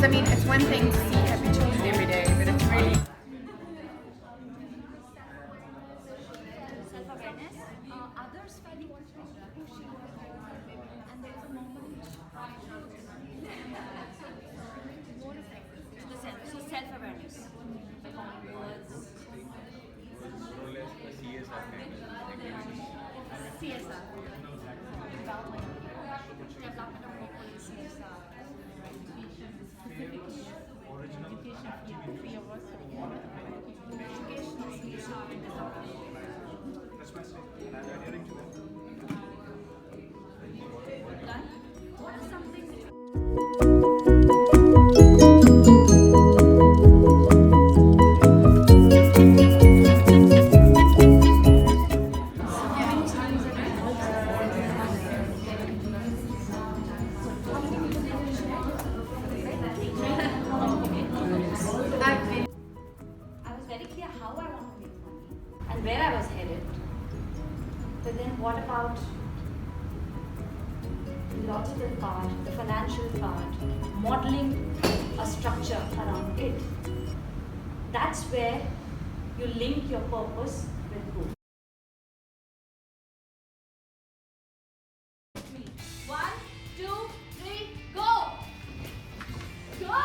I mean, it's one thing to see happy children every day, but it's really... Self-awareness, others finding who she was, and there is a moment to the self. So self-awareness. Words. More or less a CSR kind of activity. CSR. Development of people in CSR. Done. What is something which I was very clear how I want to make money and where I was headed. But then what about the logical part, the financial part, modeling a structure around it? That's where you link your purpose with goal. 1, 2, 3, go! Go!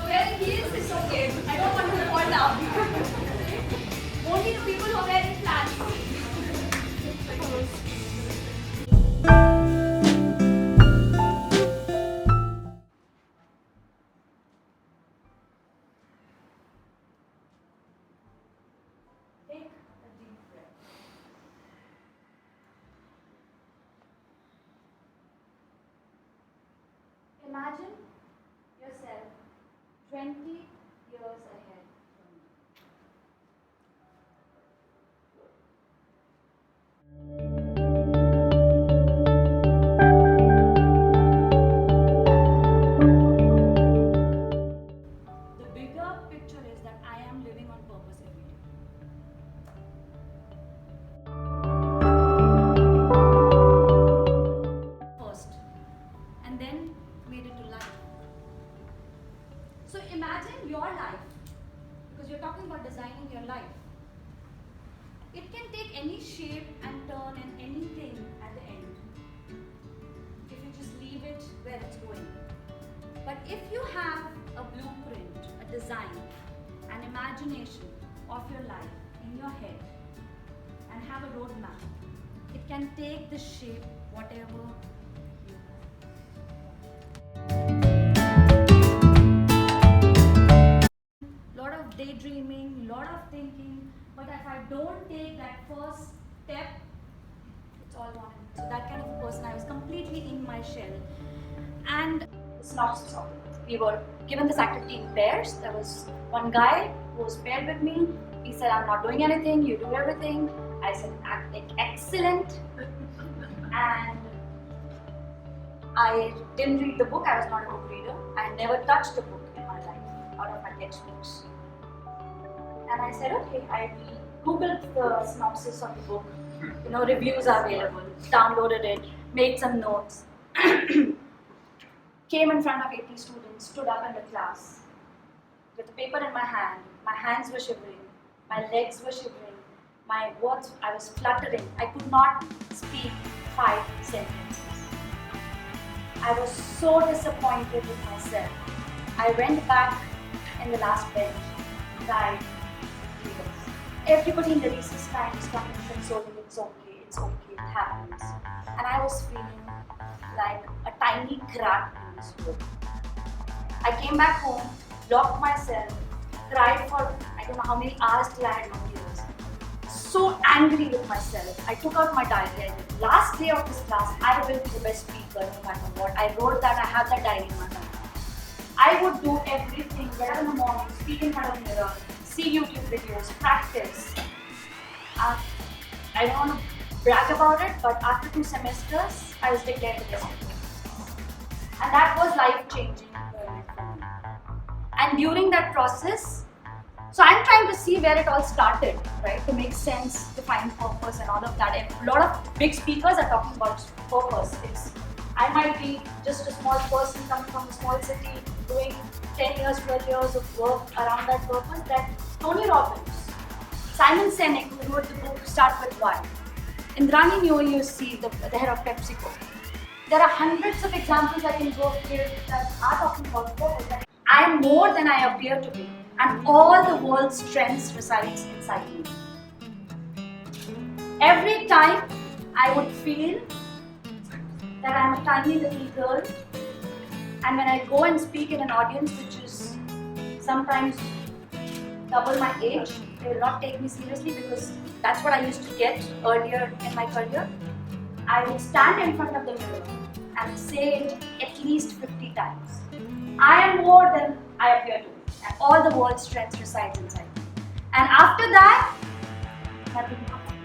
Wearing heels is okay. I don't want to fall down. Only the people who are wearing flats. Take a deep breath. Imagine yourself 20 years ahead from now. The bigger picture is that I am living on purpose every day. First, and then made it to life. So imagine your life, because you're talking about designing your life. It can take any shape and turn and anything at the end, if you just leave it where it's going. But if you have a blueprint, a design, an imagination of your life in your head and have a roadmap, it can take the shape whatever you have. Lot of daydreaming, lot of thinking, but if I don't take that first step, it's all gone. So that kind of a person, I was completely in my shell. And synopsis of it. We were given this activity in pairs. There was one guy who was paired with me. He said, I'm not doing anything, you do everything. I said, excellent. And I didn't read the book, I was not a book reader. I never touched a book in my life, out of my textbooks. And I said, okay, I googled the synopsis of the book. You know, reviews are available. Downloaded it, made some notes. Came in front of 80 students, stood up in the class with the paper in my hand. My hands were shivering, my legs were shivering, my words, I was fluttering. I could not speak 5 sentences. I was so disappointed with myself. I went back in the last bench, cried tears. Everybody in the recess time was coming and consoling, it's okay, it happens. And I was feeling like a tiny crack in this door. I came back home, locked myself, cried for I don't know how many hours till I had no tears. So angry with myself. I took out my diary. I said, last day of this class, I will be the best speaker no matter what. I wrote that, I have that diary in my mind. I would do everything, get up in the morning, speak in front of the mirror, see YouTube videos, practice. I don't want to brag about it, but after 2 semesters, I was declared the best speaker. And that was life-changing moment for me. And during that process, So I'm trying to see where it all started, right? To make sense, to find purpose and all of that. And a lot of big speakers are talking about purpose. I might be just a small person coming from a small city doing 10 years, 12 years of work around that purpose. That Tony Robbins, Simon Sinek, who wrote the book Start With Why, Indrani Noyosi, the head of PepsiCo. There are hundreds of examples I can go give that are talking about purpose. I am more than I appear to be, and all the world's strengths resides inside me. Every time I would feel that I'm a tiny little girl, and when I go and speak in an audience which is sometimes double my age, they will not take me seriously because that's what I used to get earlier in my career. I would stand in front of the mirror and say it at least 50 times. I am more than I appear to be, and all the world's strengths resides inside me. And after that, nothing happens.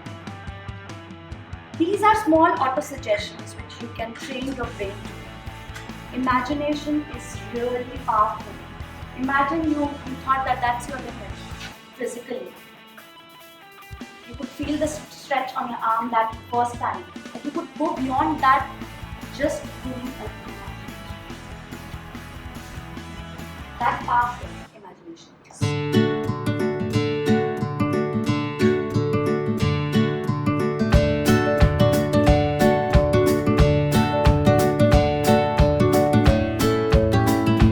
These are small auto-suggestions which you can train your brain to do. Imagination is really powerful. Imagine you thought that that's your limit physically. You could feel the stretch on your arm that first time. But you could go beyond that just doing a that powerful imagination is.